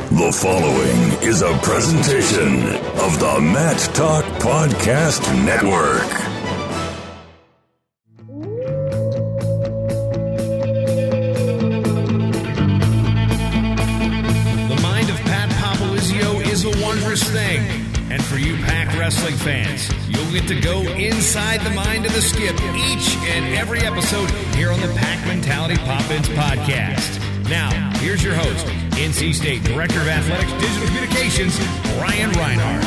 The following is a presentation of the Mat Talk Podcast Network. The mind of Pat Popolizio is a wondrous thing. And for you Pac Wrestling fans, you'll get to go inside the mind of the Skip each and every episode here on the Pac Mentality Pop-Ins podcast. Now, here's your host, NC State Director of Athletics Digital Communications, Brian Reinhardt.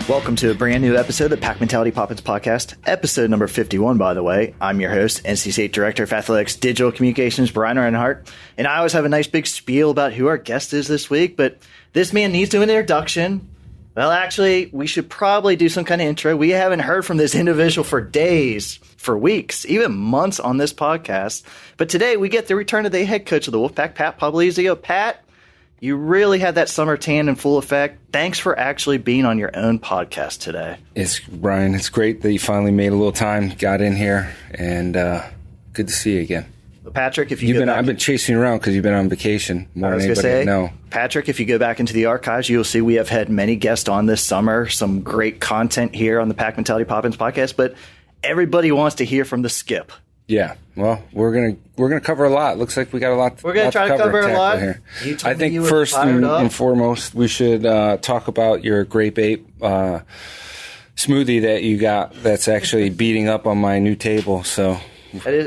Welcome to a brand new episode of Pac Mentality Pop-Ins podcast, episode number 51, by the way. I'm your host, NC State Director of Athletics Digital Communications, Brian Reinhardt. And I always have a nice big spiel about who our guest is this week, but this man needs to an introduction. Well, actually, we should probably do some kind of intro. We haven't heard from this individual for days, for weeks, even months on this podcast. But today we get the return of the head coach of the Wolfpack, Pat Popolizio. Pat, you really had that summer tan in full effect. Thanks for actually being on your own podcast today. Brian, it's great that you finally made a little time, got in here, and good to see you again. Patrick, if you I've been chasing you around because you've been on vacation more than anybody. No, Patrick, if you go back into the archives, you'll see we have had many guests on this summer. Some great content here on the Pac Mentality Pop-Ins podcast, but everybody wants to hear from the Skip. Yeah, well, we're gonna cover a lot. Looks like we got a lot. We're gonna try to cover a lot here. I think first and foremost, we should talk about your Grape Ape smoothie that you got. That's actually beating up on my new table. So.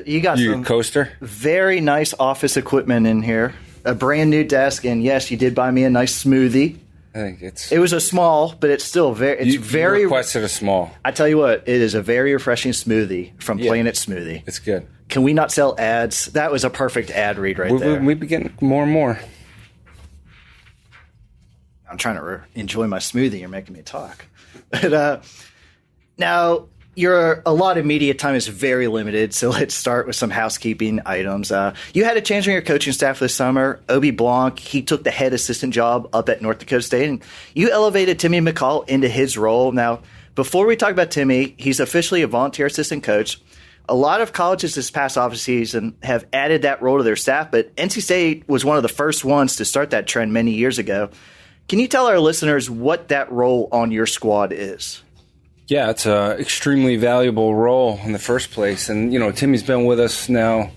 You got your some coaster? Very nice office equipment in here. A brand new desk, and yes, you did buy me a nice smoothie. I think it was a small, but it's still very. It's very. You requested a small. I tell you what, it is a very refreshing smoothie from Planet Smoothie. It's good. Can we not sell ads? That was a perfect ad read there. We've been getting more and more. I'm trying to enjoy my smoothie. You're making me talk. But now. A lot of media time is very limited, so let's start with some housekeeping items. You had a change on your coaching staff this summer. Obi Blanc, he took the head assistant job up at North Dakota State, and you elevated Timmy McCall into his role. Now, before we talk about Timmy, he's officially a volunteer assistant coach. A lot of colleges this past offseason have added that role to their staff, but NC State was one of the first ones to start that trend many years ago. Can you tell our listeners what that role on your squad is? Yeah, it's an extremely valuable role in the first place. And, Timmy's been with us now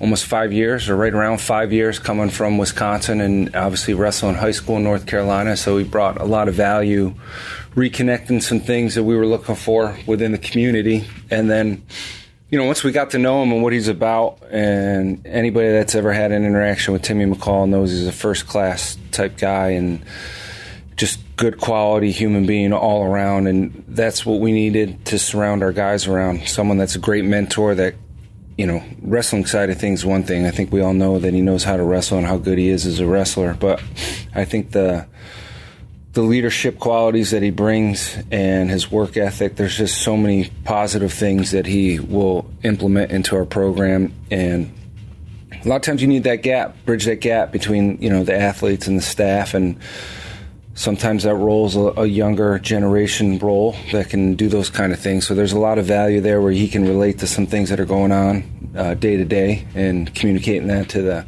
almost 5 years, or right around 5 years, coming from Wisconsin and obviously wrestling high school in North Carolina. So he brought a lot of value, reconnecting some things that we were looking for within the community. And then, once we got to know him and what he's about, and anybody that's ever had an interaction with Timmy McCall knows he's a first-class type guy and just good quality human being all around, and that's what we needed to surround our guys around. Someone that's a great mentor that, wrestling side of things is one thing. I think we all know that he knows how to wrestle and how good he is as a wrestler, but I think the leadership qualities that he brings and his work ethic, there's just so many positive things that he will implement into our program, and a lot of times you need that gap, bridge that gap between, the athletes and the staff, and sometimes that role's a younger generation role that can do those kind of things. So there's a lot of value there where he can relate to some things that are going on day to day and communicating that to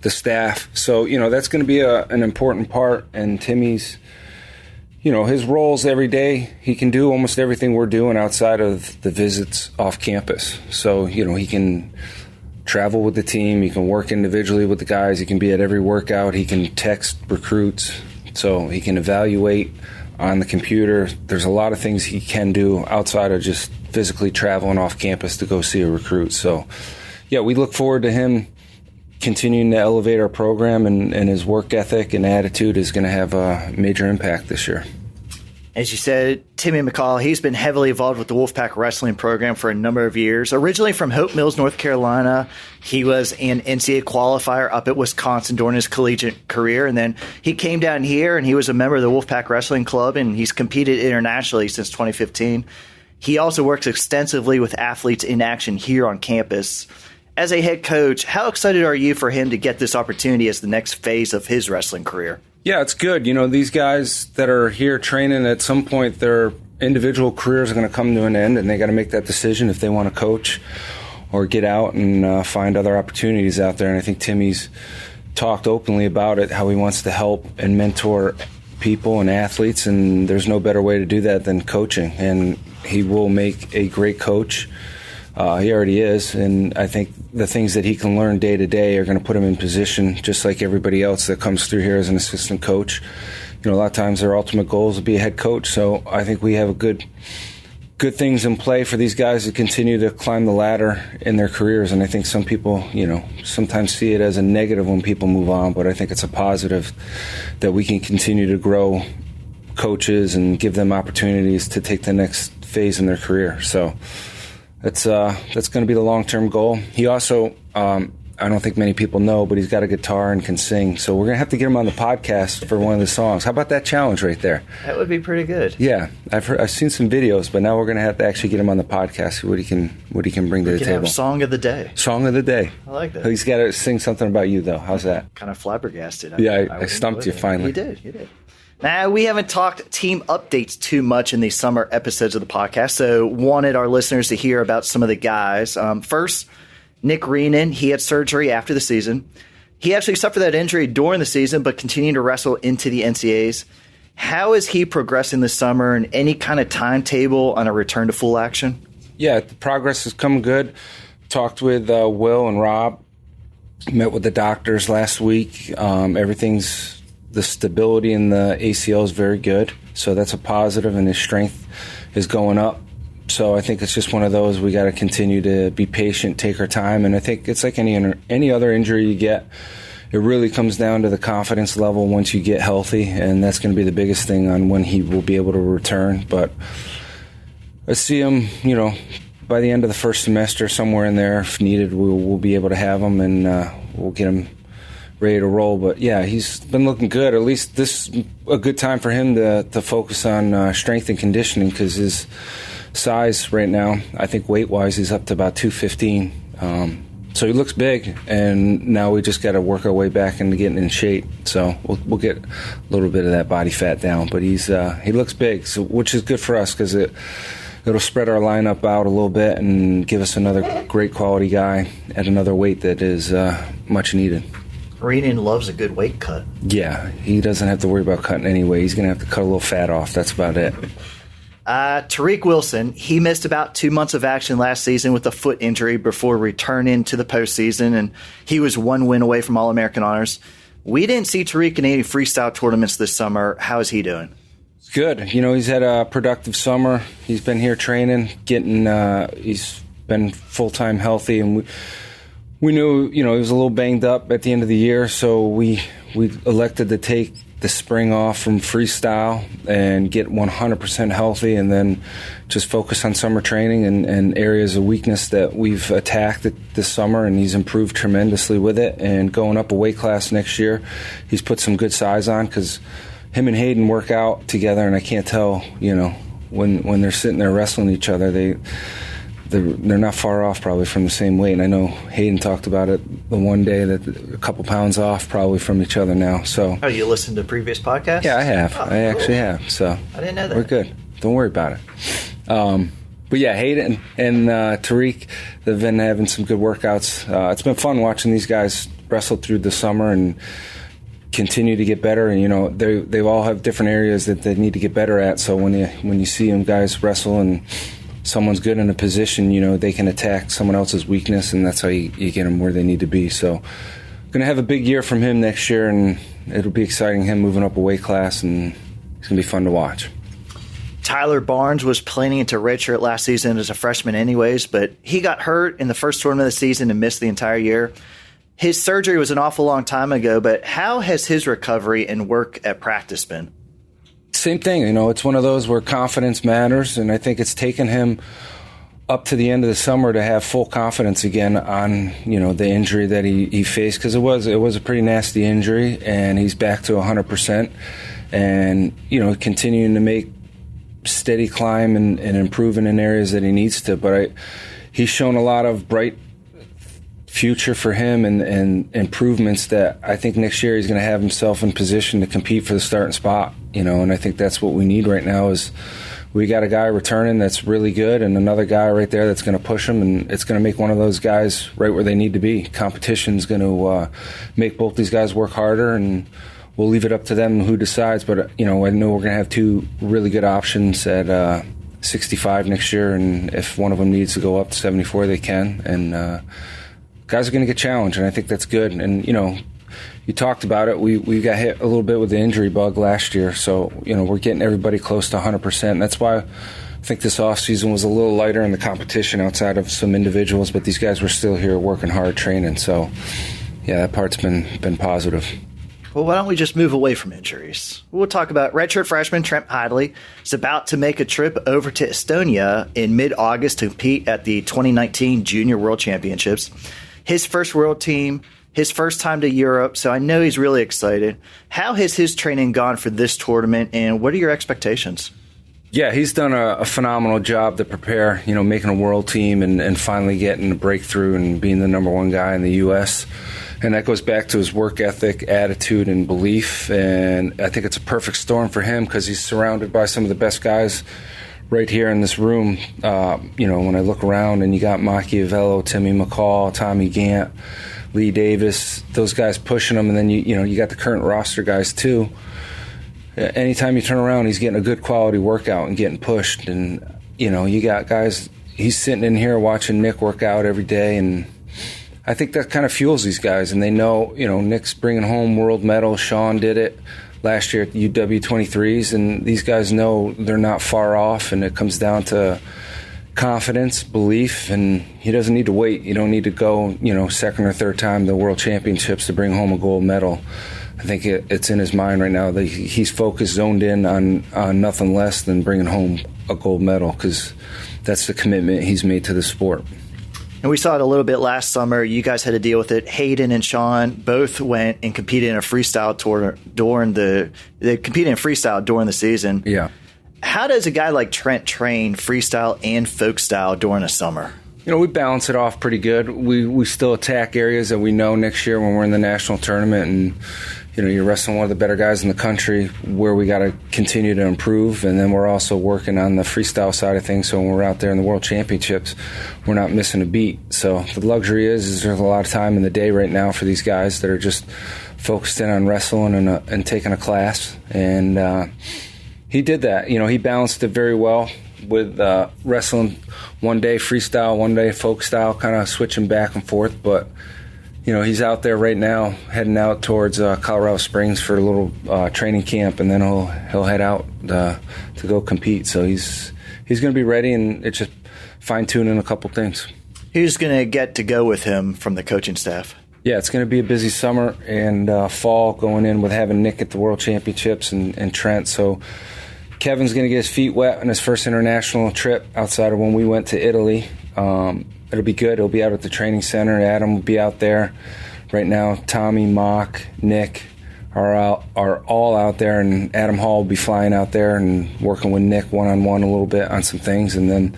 the staff. So, that's going to be an important part. And Timmy's, his roles every day, he can do almost everything we're doing outside of the visits off campus. So, he can travel with the team. He can work individually with the guys. He can be at every workout. He can text recruits. So he can evaluate on the computer. There's a lot of things he can do outside of just physically traveling off campus to go see a recruit. So, yeah, we look forward to him continuing to elevate our program, and his work ethic and attitude is going to have a major impact this year. As you said, Timmy McCall, he's been heavily involved with the Wolfpack wrestling program for a number of years. Originally from Hope Mills, North Carolina, he was an NCAA qualifier up at Wisconsin during his collegiate career. And then he came down here and he was a member of the Wolfpack Wrestling Club, and he's competed internationally since 2015. He also works extensively with athletes in action here on campus. As a head coach, how excited are you for him to get this opportunity as the next phase of his wrestling career? Yeah, it's good. These guys that are here training, at some point they're individual careers are going to come to an end, and they got to make that decision if they want to coach or get out and find other opportunities out there. And I think Timmy's talked openly about it, how he wants to help and mentor people and athletes, and there's no better way to do that than coaching. And he will make a great coach. He already is, and I think the things that he can learn day to day are going to put him in position, just like everybody else that comes through here as an assistant coach. A lot of times their ultimate goal is to be a head coach. So I think we have a good things in play for these guys to continue to climb the ladder in their careers. And I think some people, sometimes see it as a negative when people move on, but I think it's a positive that we can continue to grow coaches and give them opportunities to take the next phase in their career. So that's going to be the long-term goal. He also, I don't think many people know, but he's got a guitar and can sing. So we're going to have to get him on the podcast for one of the songs. How about that challenge right there? That would be pretty good. Yeah, I've seen some videos, but now we're going to have to actually get him on the podcast, see what he can bring to the table. Have song of the day. Song of the day. I like that. He's got to sing something about you, though. How's that? Kind of flabbergasted. I stumped you finally. You did. Now, we haven't talked team updates too much in these summer episodes of the podcast, so wanted our listeners to hear about some of the guys. First, Nick Reenan, he had surgery after the season. He actually suffered that injury during the season, but continued to wrestle into the NCAAs. How is he progressing this summer, and any kind of timetable on a return to full action? Yeah, the progress has come good. Talked with Will and Rob. Met with the doctors last week. The stability in the ACL is very good, so that's a positive, and his strength is going up. So I think it's just one of those, we got to continue to be patient, take our time, and I think it's like any other injury you get. It really comes down to the confidence level once you get healthy, and that's going to be the biggest thing on when he will be able to return. But I see him, by the end of the first semester, somewhere in there, if needed, we'll be able to have him, and we'll get him ready to roll. But yeah, he's been looking good. At least this is a good time for him to focus on strength and conditioning, because his size right now, I think weight-wise, he's up to about 215. So he looks big, and now we just got to work our way back into getting in shape. So we'll get a little bit of that body fat down. But he looks big, so which is good for us, because it'll spread our lineup out a little bit and give us another great quality guy at another weight that is much needed. Reenan loves a good weight cut. Yeah, he doesn't have to worry about cutting anyway. He's going to have to cut a little fat off. That's about it. Tarik Wilson, he missed about 2 months of action last season with a foot injury before returning to the postseason, and he was one win away from All-American honors. We didn't see Tarik in any freestyle tournaments this summer. How is he doing? Good. He's had a productive summer. He's been here training, he's been full-time healthy, and we knew, he was a little banged up at the end of the year, so we elected to take the spring off from freestyle and get 100% healthy, and then just focus on summer training and areas of weakness that we've attacked this summer, and he's improved tremendously with it. And going up a weight class next year, he's put some good size on, because him and Hayden work out together, and I can't tell, when they're sitting there wrestling each other, they're not far off probably from the same weight. And I know Hayden talked about it the one day, that a couple pounds off probably from each other now. So, you listened to previous podcasts? Yeah, I have. I actually have. So I didn't know that. We're good. Don't worry about it. But yeah, Hayden and Tarik, they've been having some good workouts. It's been fun watching these guys wrestle through the summer and continue to get better. And they all have different areas that they need to get better at. So when you see them guys wrestle and someone's good in a position, they can attack someone else's weakness, and that's how you get them where they need to be. So going to have a big year from him next year, and it'll be exciting, him moving up a weight class, and it's going to be fun to watch. Tyler Barnes was planning to redshirt last season as a freshman anyways, but he got hurt in the first tournament of the season and missed the entire year. His surgery was an awful long time ago, but how has his recovery and work at practice been? Same thing, it's one of those where confidence matters, and I think it's taken him up to the end of the summer to have full confidence again on, the injury that he faced, because it was a pretty nasty injury, and he's back to 100%, and, continuing to make steady climb and improving in areas that he needs to. But he's shown a lot of bright future for him and improvements that I think next year he's going to have himself in position to compete for the starting spot, and I think that's what we need right now is we got a guy returning that's really good and another guy right there that's going to push them, and it's going to make one of those guys right where they need to be. Competition's going to make both these guys work harder, and we'll leave it up to them who decides. But, I know we're going to have two really good options at 65 next year, and if one of them needs to go up to 74, they can. And guys are going to get challenged, and I think that's good. And, you talked about it. We got hit a little bit with the injury bug last year, so, we're getting everybody close to 100%. And that's why I think this offseason was a little lighter in the competition outside of some individuals, but these guys were still here working hard, training. So, yeah, that part's been positive. Well, why don't we just move away from injuries? We'll talk about redshirt freshman Trent Anderson is about to make a trip over to Estonia in mid-August to compete at the 2019 Junior World Championships. His first world team, his first time to Europe, so I know he's really excited. How has his training gone for this tournament, and what are your expectations? Yeah, he's done a phenomenal job to prepare, making a world team and finally getting a breakthrough and being the number one guy in the U.S., and that goes back to his work ethic, attitude, and belief. And I think it's a perfect storm for him because he's surrounded by some of the best guys right here in this room. When I look around and you got Machiavello, Timmy McCall, Tommy Gant, Lee Davis, those guys pushing him. And then, you got the current roster guys too. Anytime you turn around, he's getting a good quality workout and getting pushed. And, you got guys, he's sitting in here watching Nick work out every day, and I think that kind of fuels these guys, and they know, Nick's bringing home world medals. Sean did it last year at the UW23s, and these guys know they're not far off, and it comes down to confidence, belief, and he doesn't need to wait. You don't need to go, second or third time the World Championships to bring home a gold medal. I think it's in his mind right now that he's focused, zoned in on nothing less than bringing home a gold medal, because that's the commitment he's made to the sport. And we saw it a little bit last summer. You guys had to deal with it. Hayden and Sean both went and competed in a freestyle tour they competed in freestyle during the season. Yeah. How does a guy like Trent train freestyle and folk style during the summer? We balance it off pretty good. We still attack areas that we know next year when we're in the national tournament, and you're wrestling one of the better guys in the country where we got to continue to improve. And then we're also working on the freestyle side of things, so when we're out there in the World Championships, we're not missing a beat. So the luxury is there's a lot of time in the day right now for these guys that are just focused in on wrestling and taking a class. And he did that. He balanced it very well with wrestling one day freestyle, one day folk style, kind of switching back and forth. But he's out there right now, heading out towards Colorado Springs for a little training camp, and then he'll head out to go compete. So he's going to be ready, and it's just fine tuning a couple things. Who's going to get to go with him from the coaching staff? Yeah, it's going to be a busy summer and fall going in with having Nick at the World Championships and Trent. So Kevin's going to get his feet wet on his first international trip outside of when we went to Italy. It'll be good. He'll be out at the training center. Adam will be out there. Right now, Tommy, Mock, Nick are all out there, and Adam Hall will be flying out there and working with Nick one-on-one a little bit on some things. And then,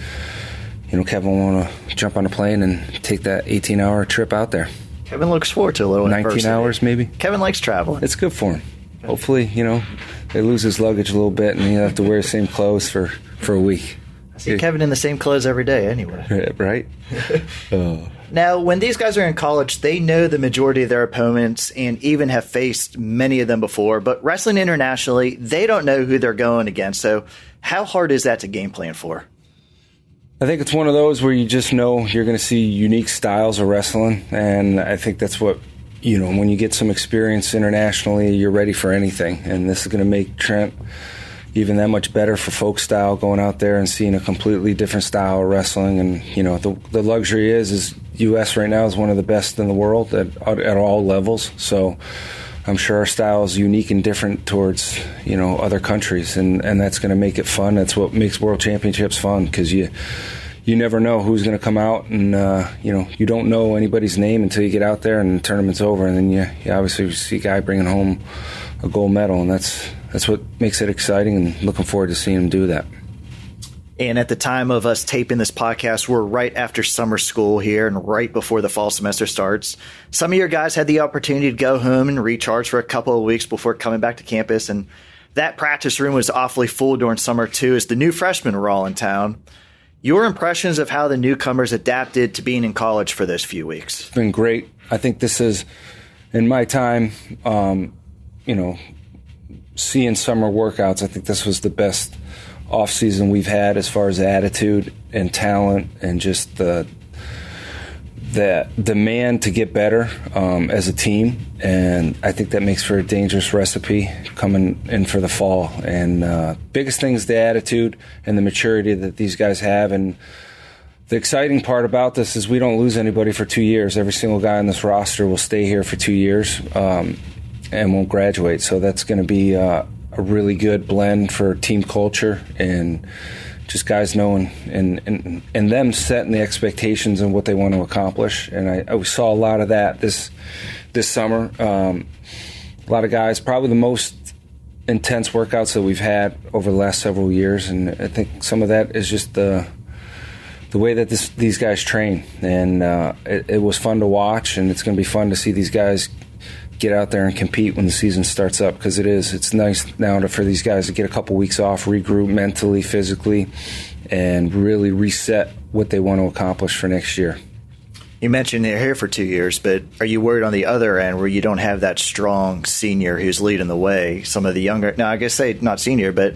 Kevin will want to jump on a plane and take that 18-hour trip out there. Kevin looks forward to a little 19 adversity. Hours, maybe. Kevin likes traveling. It's good for him. Hopefully, they lose his luggage a little bit, and he'll have to wear the same clothes for a week. I see Kevin in the same clothes every day anyway. Right? Now, when these guys are in college, they know the majority of their opponents and even have faced many of them before. But wrestling internationally, they don't know who they're going against. So how hard is that to game plan for? I think it's one of those where you just know you're going to see unique styles of wrestling. And I think that's what, when you get some experience internationally, you're ready for anything. And this is going to make Trent even that much better for folk style, going out there and seeing a completely different style of wrestling. And, the luxury is U.S. right now is one of the best in the world at all levels. So I'm sure our style is unique and different towards, other countries. And that's going to make it fun. That's what makes World Championships fun, because you never know who's going to come out. And, you don't know anybody's name until you get out there and the tournament's over. And then you obviously see a guy bringing home a gold medal, and that's what makes it exciting, and looking forward to seeing him do that. And at the time of us taping this podcast, we're right after summer school here and right before the fall semester starts. Some of your guys had the opportunity to go home and recharge for a couple of weeks before coming back to campus. And that practice room was awfully full during summer, too, as the new freshmen were all in town. Your impressions of how the newcomers adapted to being in college for those few weeks? It's been great. I think this is, in my time, seeing summer workouts, I think this was the best off-season we've had as far as attitude and talent and just the demand to get better as a team. And I think that makes for a dangerous recipe coming in for the fall. And biggest thing is the attitude and the maturity that these guys have. And the exciting part about this is we don't lose anybody for 2 years. Every single guy on this roster will stay here for 2 years and won't graduate. So that's going to be a really good blend for team culture and just guys knowing and them setting the expectations and what they want to accomplish. And I saw a lot of that this summer. A lot of guys, probably the most intense workouts that we've had over the last several years. And I think some of that is just the way that these guys train. And it was fun to watch, and it's going to be fun to see these guys get out there and compete when the season starts up, because it's nice now for these guys to get a couple weeks off, regroup mentally, physically, and really reset what they want to accomplish for next year. You mentioned they're here for 2 years, but are you worried on the other end where you don't have that strong senior who's leading the way? Some of the younger, now I guess not senior, but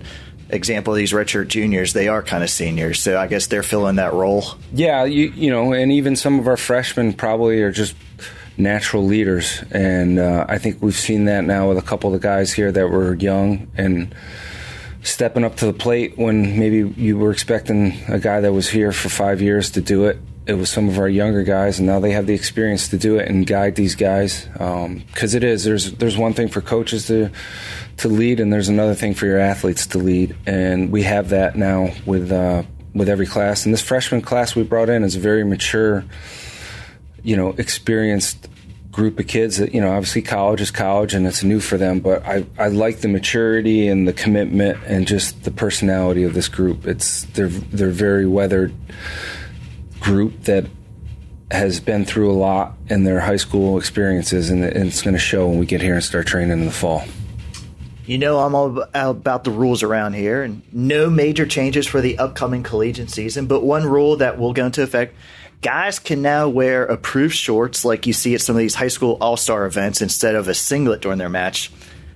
example, these redshirt juniors, they are kind of seniors, so I guess they're filling that role. Yeah, and even some of our freshmen probably are just natural leaders, and I think we've seen that now with a couple of the guys here that were young and stepping up to the plate when maybe you were expecting a guy that was here for 5 years to do it. It was some of our younger guys, and now they have the experience to do it and guide these guys. Because there's one thing for coaches to lead, and there's another thing for your athletes to lead, and we have that now with every class. And this freshman class we brought in is a very mature, experienced group of kids that, obviously college is college and it's new for them, but I like the maturity and the commitment and just the personality of this group. They're very weathered group that has been through a lot in their high school experiences, and it's going to show when we get here and start training in the fall. I'm all about the rules around here, and no major changes for the upcoming collegiate season, but one rule that will go into effect: guys can now wear approved shorts like you see at some of these high school all-star events instead of a singlet during their match.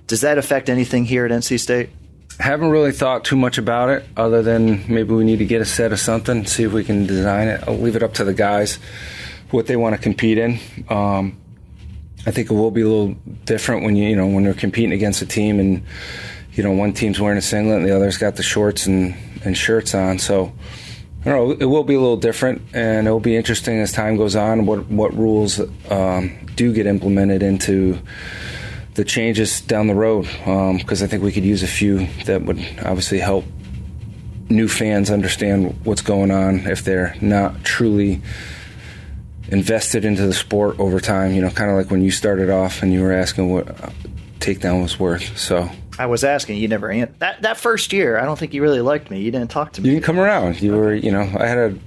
Does that affect anything here at NC State? Haven't really thought too much about it, other than maybe we need to get a set of something, see if we can design it. I'll leave it up to the guys what they want to compete in. I think it will be a little different when when they're competing against a team and one team's wearing a singlet and the other's got the shorts and shirts on. So I don't know, it will be a little different, and it will be interesting as time goes on what rules do get implemented into the changes down the road, because I think we could use a few that would obviously help new fans understand what's going on if they're not truly invested into the sport over time, kind of like when you started off and you were asking what takedown was worth. So I was asking, you never answered. That first year, I don't think you really liked me. You didn't talk to me. You didn't come around. You were, I had to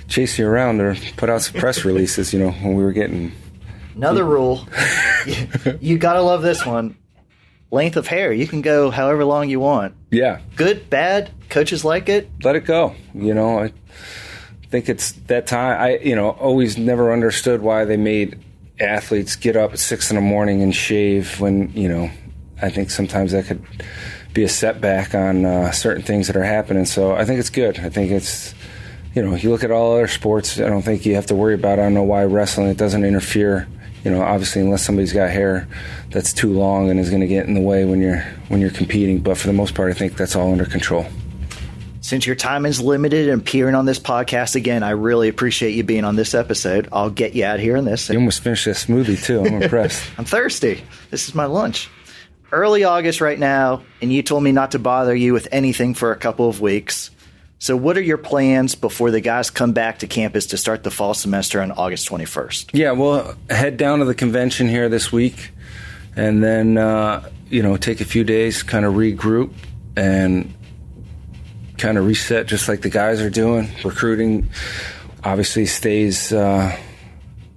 chase you around or put out some press releases, when we were getting... Another rule. You got to love this one. Length of hair. You can go however long you want. Yeah. Good, bad, coaches like it. Let it go. I think it's that time. I, always never understood why they made athletes get up at 6 a.m. and shave when, I think sometimes that could be a setback on certain things that are happening. So I think it's good. I think it's, you look at all other sports, I don't think you have to worry about it. I don't know why wrestling, it doesn't interfere. Obviously, unless somebody's got hair that's too long and is going to get in the way when you're competing. But for the most part, I think that's all under control. Since your time is limited and appearing on this podcast again, I really appreciate you being on this episode. I'll get you out here in this. You almost finished that smoothie, too. I'm impressed. I'm thirsty. This is my lunch. Early August right now, and you told me not to bother you with anything for a couple of weeks. So what are your plans before the guys come back to campus to start the fall semester on August 21st? Yeah, we'll head down to the convention here this week and then, take a few days, kind of regroup and kind of reset just like the guys are doing. Recruiting obviously stays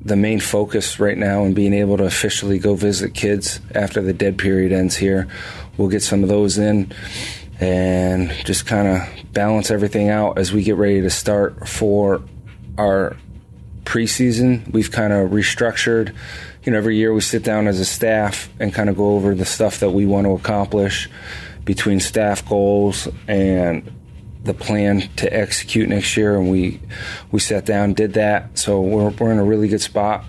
the main focus right now and being able to officially go visit kids after the dead period ends here. We'll get some of those in and just kind of balance everything out as we get ready to start for our preseason. We've kind of restructured. Every year we sit down as a staff and kind of go over the stuff that we want to accomplish between staff goals and the plan to execute next year. And we sat down, did that. So we're in a really good spot.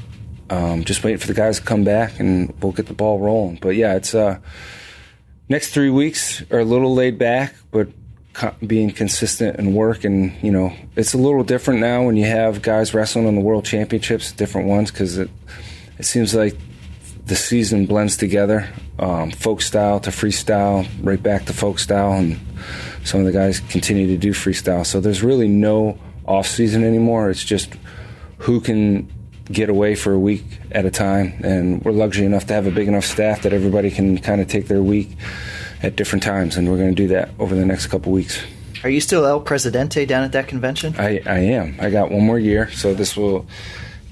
Just waiting for the guys to come back and we'll get the ball rolling. But yeah, it's next 3 weeks are a little laid back, but being consistent and work. And, it's a little different now when you have guys wrestling on the world championships, different ones, because it seems like the season blends together, folk style to freestyle, right back to folk style, and some of the guys continue to do freestyle. So there's really no off season anymore. It's just who can get away for a week at a time, and we're lucky enough to have a big enough staff that everybody can kind of take their week at different times, and we're going to do that over the next couple weeks. Are you still El Presidente down at that convention? I am. I got one more year, so this will,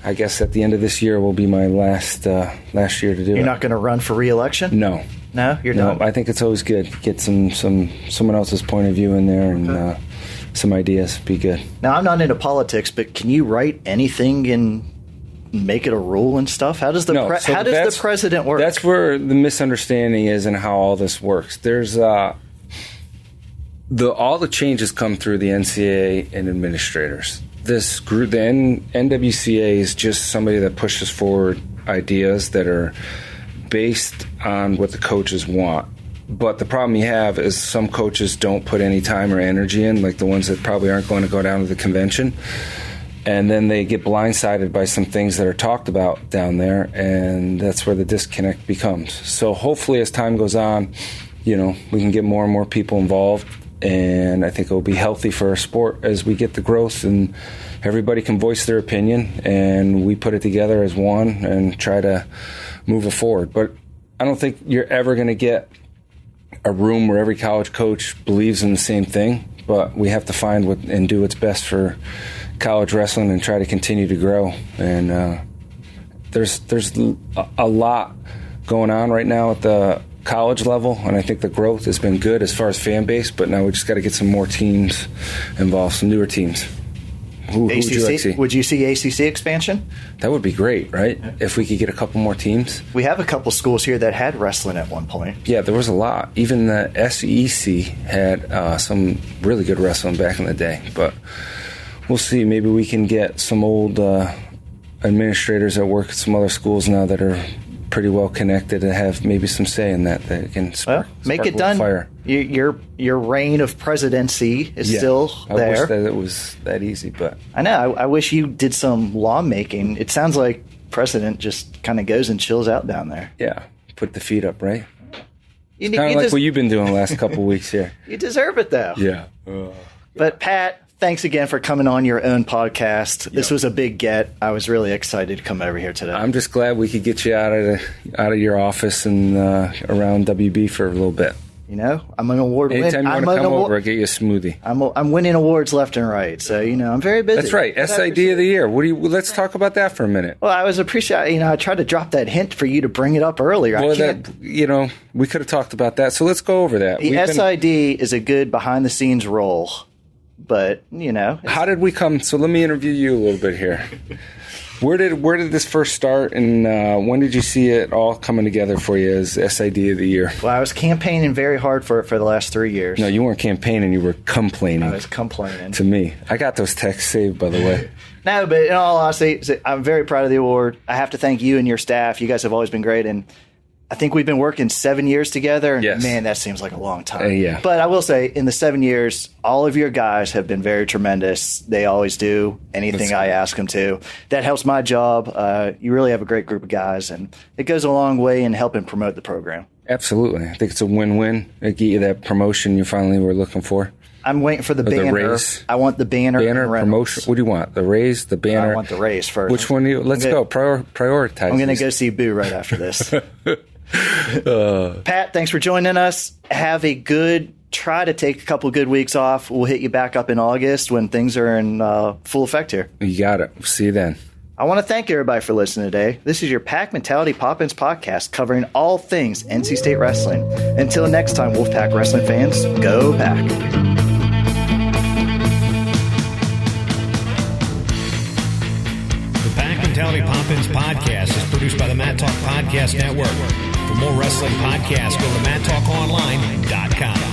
I guess at the end of this year will be my last year to do it. You're not going to run for re-election? No. No? You're done? No, I think it's always good. Get someone else's point of view in there and some ideas. Be good. Now, I'm not into politics, but can you write anything and make it a rule and stuff? How does the president work? That's where the misunderstanding is and how all this works. There's all the changes come through the NCAA and administrators. This group, the NWCA, is just somebody that pushes forward ideas that are based on what the coaches want. But the problem you have is some coaches don't put any time or energy in, like the ones that probably aren't going to go down to the convention. And then they get blindsided by some things that are talked about down there, and that's where the disconnect becomes. So hopefully as time goes on, we can get more and more people involved, and I think it will be healthy for our sport as we get the growth and everybody can voice their opinion, and we put it together as one and try to move it forward. But I don't think you're ever going to get a room where every college coach believes in the same thing, but we have to find and do what's best for college wrestling and try to continue to grow. And there's a lot going on right now at the college level, and I think the growth has been good as far as fan base, but now we just got to get some more teams involved, some newer teams. Who would you like to see? Would you see ACC expansion? That would be great, right? Yeah. If we could get a couple more teams. We have a couple schools here that had wrestling at one point. Yeah, there was a lot. Even the SEC had some really good wrestling back in the day, but we'll see. Maybe we can get some old administrators that work at some other schools now that are pretty well connected and have maybe some say in that can spark make it done. Fire. Your reign of presidency is still there. I wish that it was that easy, but I know. I wish you did some lawmaking. It sounds like president just kind of goes and chills out down there. Yeah, put the feet up, right? It's kind of like what you've been doing the last couple of weeks here. You deserve it, though. Yeah. But Pat, thanks again for coming on your own podcast. Yep. This was a big get. I was really excited to come over here today. I'm just glad we could get you out of your office and around WB for a little bit. I'm an award winner. Anytime you want to come over, I'll get you a smoothie. I'm winning awards left and right, so I'm very busy. That's right. SID of the year. Let's talk about that for a minute. Well, I was appreciating. I tried to drop that hint for you to bring it up earlier. Well, we could have talked about that. So let's go over that. The SID is a good behind the scenes role, but how did we come? So let me interview you a little bit here. Where did this first start, and when did you see it all coming together for you as SID of the year? Well, I was campaigning very hard for the last 3 years. No, you weren't campaigning. You were complaining. I was complaining. To me. I got those texts saved, by the way. No, but in all honesty, I'm very proud of the award. I have to thank you and your staff. You guys have always been great, and I think we've been working 7 years together, and man, that seems like a long time. Yeah. But I will say, in the 7 years, all of your guys have been very tremendous. They always do anything I ask them to. That helps my job. You really have a great group of guys, and it goes a long way in helping promote the program. Absolutely. I think it's a win-win. It get you that promotion you finally were looking for. I'm waiting for the banner. The raise. I want the banner. Banner, promotion. What do you want? The raise, the banner? I want the raise first. Which one do you? Let's go. Prioritize. I'm going to go see Boo right after this. Pat, thanks for joining us. Try to take a couple good weeks off. We'll hit you back up in August when things are in full effect here. You got it. See you then. I want to thank everybody for listening today. This is your Pack Mentality Pop-Ins podcast covering all things NC State wrestling. Until next time, Wolfpack wrestling fans, go Pack. The Pack Mentality Pop-Ins podcast is produced by the Mat Talk Podcast Network. For more wrestling podcasts, go to MatTalkOnline.com.